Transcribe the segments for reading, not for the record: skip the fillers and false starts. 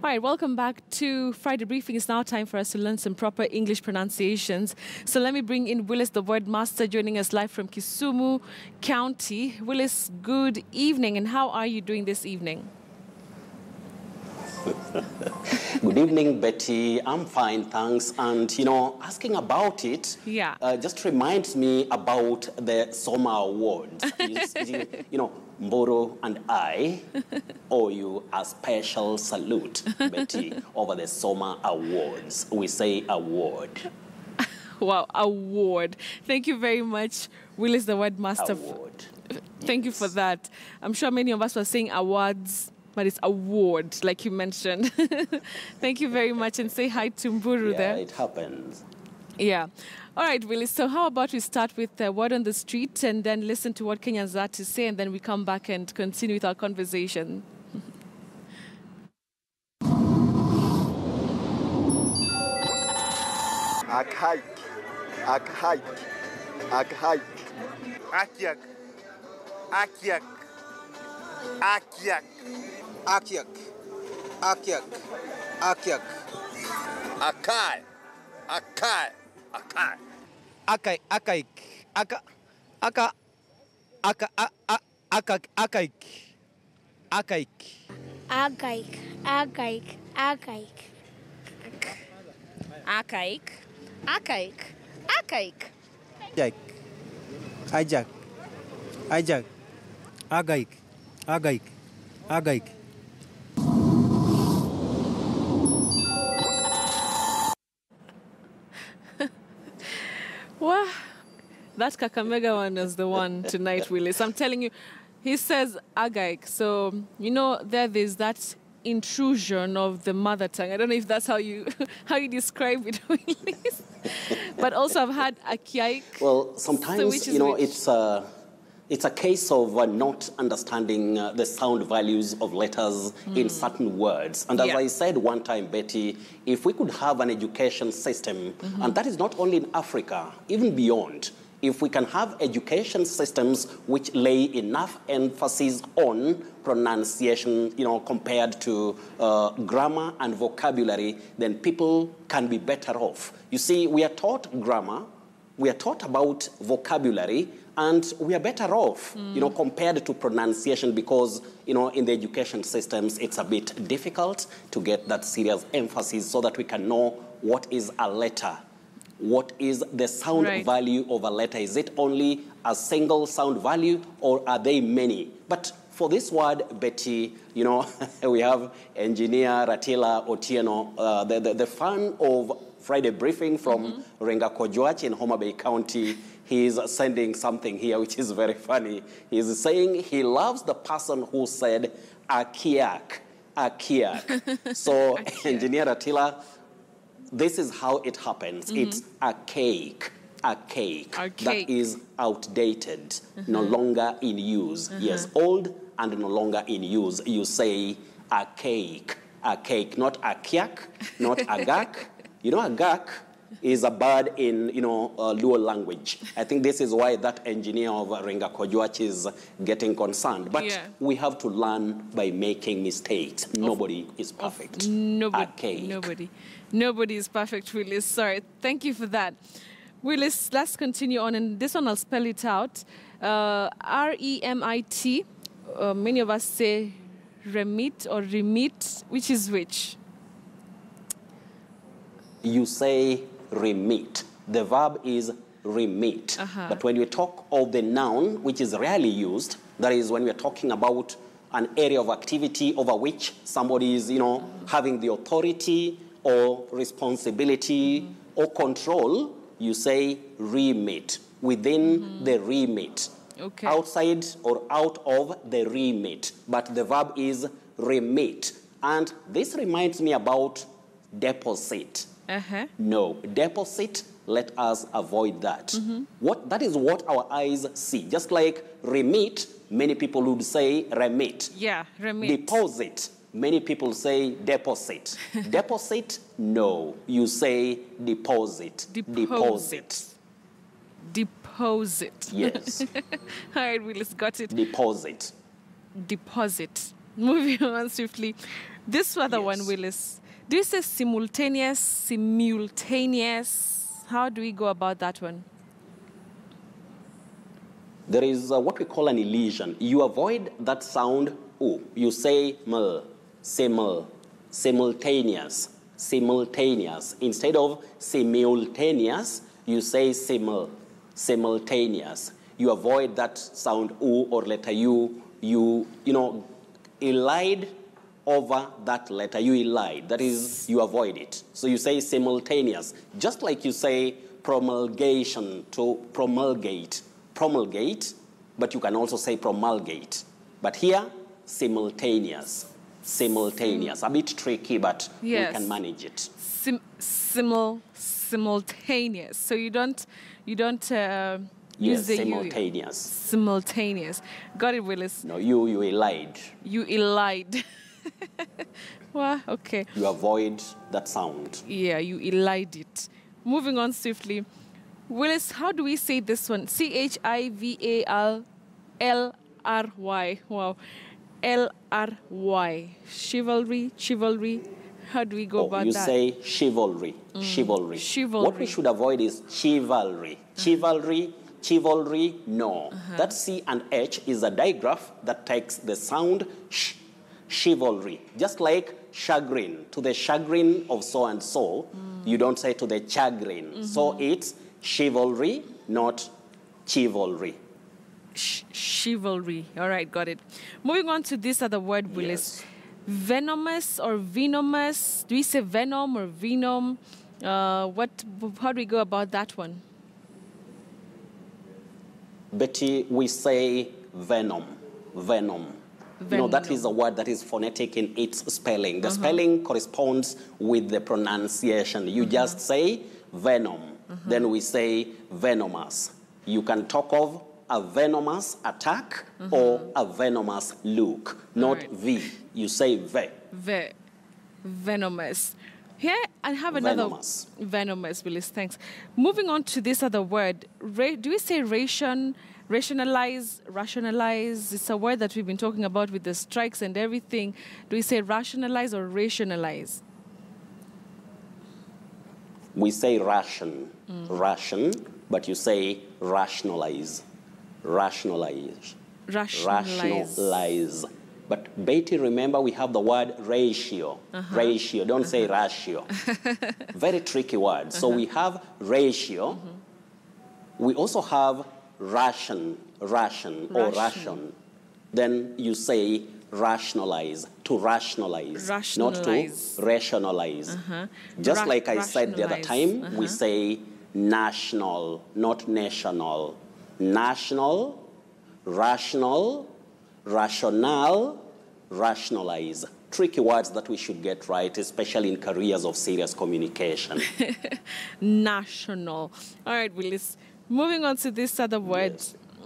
All right, welcome back to Friday Briefing. It's now time for us to learn some proper English pronunciations. So let me bring in Willice, the word master, joining us live from Kisumu County. Willice, good evening, and how are you doing this evening? Good evening, Betty. I'm fine, thanks. And, asking about it just reminds me about the Soma Awards. Mboro and I owe you a special salute, Betty, over the Soma Awards. We say award. Wow, award. Thank you very much, Willice, the word master. Award. Thank you for that. I'm sure many of us were saying awards, but it's award, like you mentioned. Thank you very much, and say hi to Mburu there. Yeah, it happens. Yeah. All right, Willice, so how about we start with the word on the street and then listen to what Kenyans are to say, and then we come back and continue with our conversation. Akhaik, akhaik, akhaik, akiak, akiak, akiak, akiak, akiak, akiak, akai, akai, akai, akai, akaik, aka, aka, aka, akaik, akaik, akaik, Agaik, agaik, agaik. Akaik, akaik, akaik. Ajak, ajak, ajak, agaik, agaik, agaik. Wow, that Kakamega one is the one tonight, Willice. I'm telling you, he says agaik. So, there's that intrusion of the mother tongue. I don't know if that's how you describe it, Willice. But also I've had akiaik. Well, sometimes, it's a case of not understanding the sound values of letters in certain words. And as I said one time, Betty, if we could have an education system, and that is not only in Africa, even beyond, if we can have education systems which lay enough emphasis on pronunciation, compared to grammar and vocabulary, then people can be better off. You see, we are taught grammar, we are taught about vocabulary, and we are better off, compared to pronunciation, because, in the education systems, it's a bit difficult to get that serious emphasis so that we can know what is a letter. What is the sound value of a letter? Is it only a single sound value, or are they many? But for this word, Betty, we have engineer Ratila Otieno, the fan of Friday Briefing from Rengakojoach in Homa Bay County. He's sending something here which is very funny. He's saying he loves the person who said akiak, akiak. So, Engineer Attila, this is how it happens. It's a cake, a cake that is outdated, no longer in use. Yes, old and no longer in use. You say a cake, not a kiak, not a gak. A gak is a bird in, Luo language. I think this is why that engineer of Rengakojoach is getting concerned. But we have to learn by making mistakes. Nobody is perfect. Nobody is perfect, Willice. Sorry. Thank you for that. Willice, let's continue on. And this one, I'll spell it out. R-E-M-I-T. Many of us say remit or remit. Which is which? You say remit. The verb is remit. But when we talk of the noun, which is rarely used, that is when we're talking about an area of activity over which somebody is, having the authority or responsibility or control, you say remit. Within the remit. Okay. Outside or out of the remit. But the verb is remit. And this reminds me about deposit. No, deposit, let us avoid that. That is what our eyes see. Just like remit, many people would say remit. Yeah, remit. Deposit, many people say deposit. Deposit, no, you say deposit. Deposit. Deposit. Yes. All right, Willice, got it. Deposit. Deposit. Moving on swiftly. This other one, Willice. Do you say simultaneous, simultaneous? How do we go about that one? There is what we call an elision. You avoid that sound, oo. You say mul, simul, simultaneous, simultaneous. Instead of simultaneous, you say simul, simultaneous. You avoid that sound oo or letter u. You elide over that letter. You elide. That is, you avoid it. So you say simultaneous. Just like you say promulgation, to promulgate. Promulgate, but you can also say promulgate. But here, simultaneous. Simultaneous. A bit tricky, but we can manage it. Simultaneous. So you don't use the simultaneous. Simultaneous. Got it, Willice? No, you elide. You elide. Well, okay. You avoid that sound. Yeah, you elide it. Moving on swiftly. Willice, how do we say this one? Chivalry. Wow. Lry. Chivalry. How do we go about that? You say chivalry. Chivalry. What we should avoid is chivalry. Chivalry, no. That C and H is a digraph that takes the sound sh. Chivalry. Just like chagrin. To the chagrin of so-and-so, you don't say to the chagrin. So it's chivalry, not chivalry. Chivalry. All right, got it. Moving on to this other word, Willice. Yes. Venomous or venomous? Do we say venom or venom? How do we go about that one? Betty, we say venom. Venom. That is a word that is phonetic in its spelling. The spelling corresponds with the pronunciation. You just say venom. Then we say venomous. You can talk of a venomous attack or a venomous look, not V. You say ve. Venomous. Here I have another venomous, Willice, thanks. Moving on to this other word. Do we say rationalize? It's a word that we've been talking about with the strikes and everything. Do we say rationalize or rationalize? We say ration, but you say rationalize. Rationalize. But Betty, remember we have the word ratio. Ratio, don't say ratio. Very tricky word. So we have ratio. We also have ration. Then you say rationalize, to rationalize. Not to rationalize. Just like I said the other time, we say national, not national. National, rational, rationale, rationalize. Tricky words that we should get right, especially in careers of serious communication. National. All right, Willice. Moving on to this other word.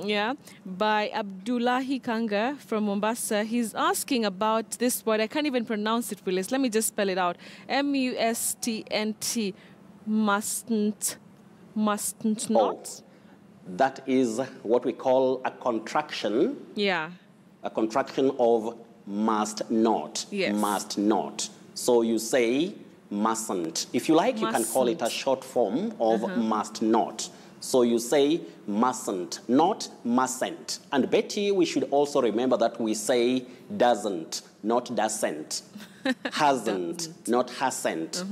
Yes. By Abdullahi Kanga from Mombasa. He's asking about this word. I can't even pronounce it, Willice. Let me just spell it out. M-U-S-T-N-T. Mustn't not? That is what we call a contraction. Yeah. A contraction of must not. Yes. Must not. So you say mustn't. If you like, you can call it a short form of must not. So you say mustn't, not mustn't. And Betty, we should also remember that we say doesn't, not doesn't. Hasn't, not hasn't.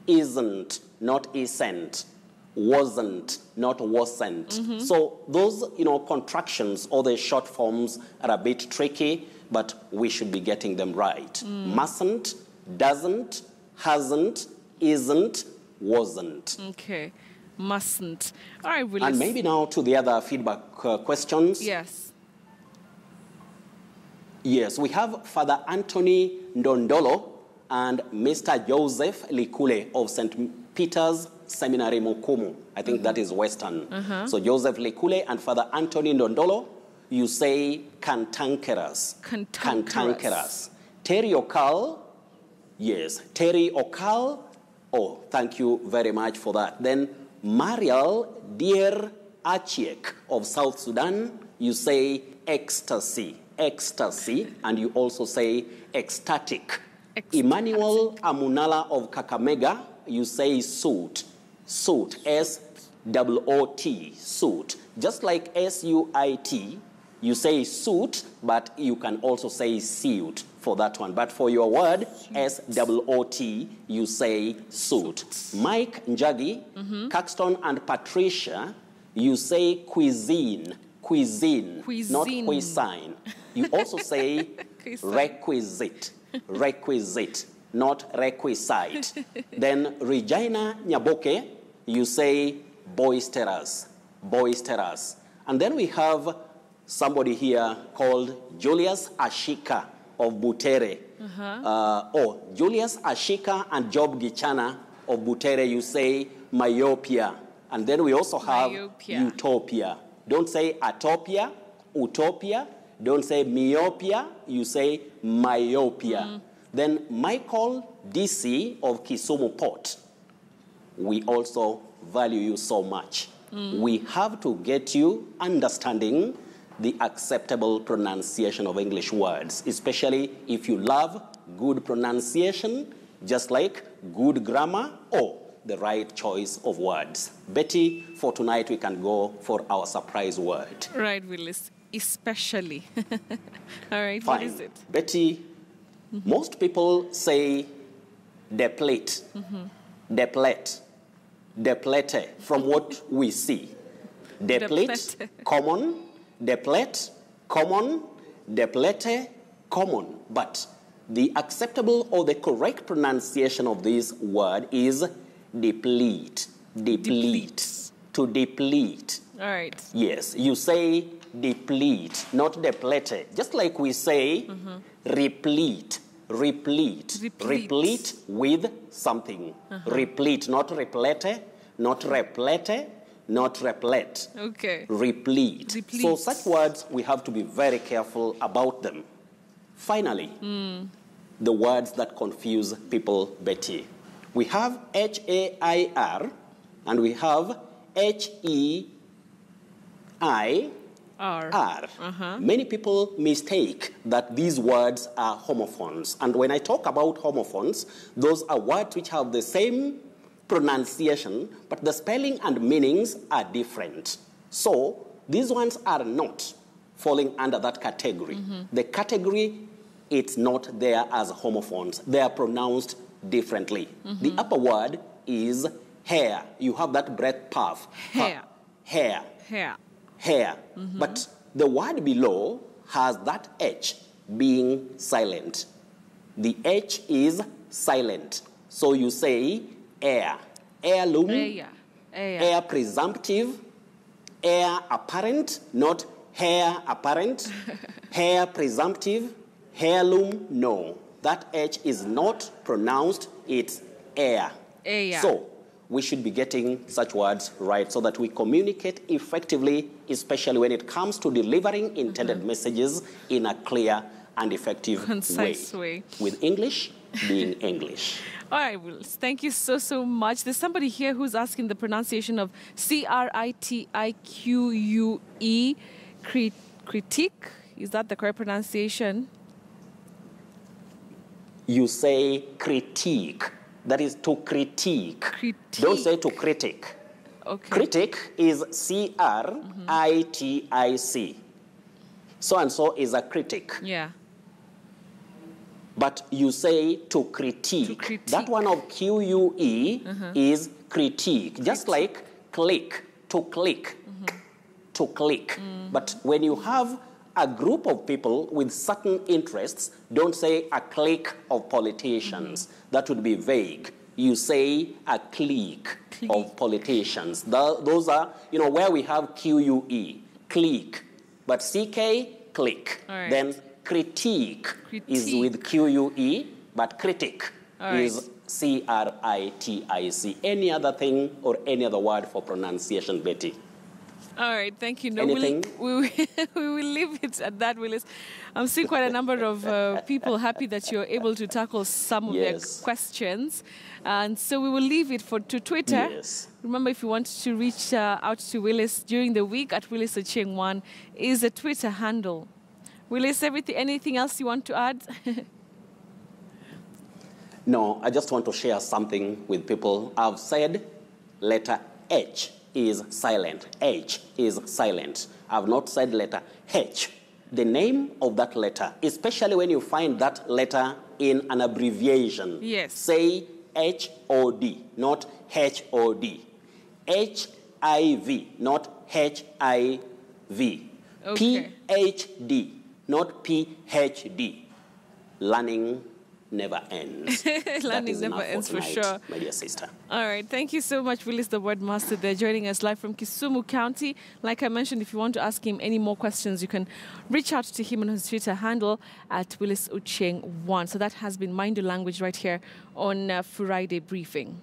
Isn't, not isn't. Wasn't, not wasn't. So those, contractions or the short forms are a bit tricky, but we should be getting them right. Mustn't, doesn't, hasn't, isn't, wasn't. Okay. Mustn't. All right, Willice. And maybe now to the other feedback questions. Yes. Yes, we have Father Anthony Ndondolo and Mr. Joseph Likule of St. Peter's Seminary Mukumu. I think that is Western. So Joseph Likule and Father Anthony Ndondolo, you say cantankerous. Cantankerous. Terry Okal, yes. Terry Okal, oh, thank you very much for that. Then Mariel Dear Ochieng of South Sudan, you say ecstasy, and you also say ecstatic. Emmanuel Amunala of Kakamega, you say suit. Suit, S-O-O-T, suit. Just like S-U-I-T, you say suit, but you can also say suit for that one. But for your word, S-O-O-T, you say suit. Mike Njagi, Caxton and Patricia, you say cuisine. Cuisine, not cuisine. You also say requisite. Requisite, not requisite. Then Regina Nyaboke, you say boisterous. Boisterous. And then we have somebody here called Julius Ashika of Butere. Julius Ashika and Job Gichana of Butere, you say myopia. And then we also have utopia. Don't say atopia, utopia. Don't say myopia, you say myopia. Then Michael DC of Kisumu Port, we also value you so much. We have to get you understanding the acceptable pronunciation of English words, especially if you love good pronunciation, just like good grammar or the right choice of words. Betty, for tonight we can go for our surprise word. Right, Willis. Especially. All right, Fine. What is it? Betty, most people say deplete, deplete, deplete from what we see. Deplete, common, deplete, common, deplete, common. But the acceptable or the correct pronunciation of this word is deplete, deplete, to deplete. All right. Yes, you say deplete, not deplete. Just like we say replete, replete, replete with something. Replete, not replete, not replete, not replete. Okay. Replete. Replete. So such words, we have to be very careful about them. Finally, the words that confuse people, Betty. We have H-A-I-R and we have H-E-I-R. Many people mistake that these words are homophones. And when I talk about homophones, those are words which have the same pronunciation, but the spelling and meanings are different. So these ones are not falling under that category. The category, it's not there as homophones. They are pronounced differently. The upper word is hair. You have that breath puff. Hair. Hair. Hair. Hair. But the word below has that H being silent. The H is silent. So you say air. Heirloom. Air presumptive. Heir apparent, not hair apparent. Hair presumptive. Heirloom, no. That H is not pronounced, it's air. So we should be getting such words right so that we communicate effectively, especially when it comes to delivering intended messages in a clear and effective concise way. With English being English. All right, Willis, thank you so, so much. There's somebody here who's asking the pronunciation of C-R-I-T-I-Q-U-E, critique. Is that the correct pronunciation? You say critique. That is to critique. Don't say to critic. Okay. Critic is C-R-I-T-I-C. So-and-so is a critic. Yeah. But you say to critique. That one of Q-U-E is critique. Just like click, to click, to click. But when you have a group of people with certain interests, don't say a clique of politicians. That would be vague. You say a clique of politicians. Those are, where we have Q-U-E, clique. But C-K, clique. Right. Then critique is with Q-U-E, but critic is C-R-I-T-I-C. Any other thing or any other word for pronunciation, Betty? All right, thank you. No, Anything? we will leave it at that, Willis. I'm seeing quite a number of people happy that you're able to tackle some of their questions. And so we will leave it to Twitter. Yes. Remember, if you want to reach out to Willis during the week, at Willis Ochieng 1 is a Twitter handle. Willis, anything else you want to add? No, I just want to share something with people. I've said letter H is silent. H is silent. I've not said letter H. The name of that letter, especially when you find that letter in an abbreviation, yes, say H-O-D, not H-O-D. H-I-V, not H-I-V. Okay. P-H-D, not P-H-D. Learning never ends. Learning never ends for sure. My dear sister. All right. Thank you so much, Willice, the word master there, joining us live from Kisumu County. Like I mentioned, if you want to ask him any more questions, you can reach out to him on his Twitter handle at Willice Ochieng 1. So that has been Mind Your Language right here on Friday Briefing.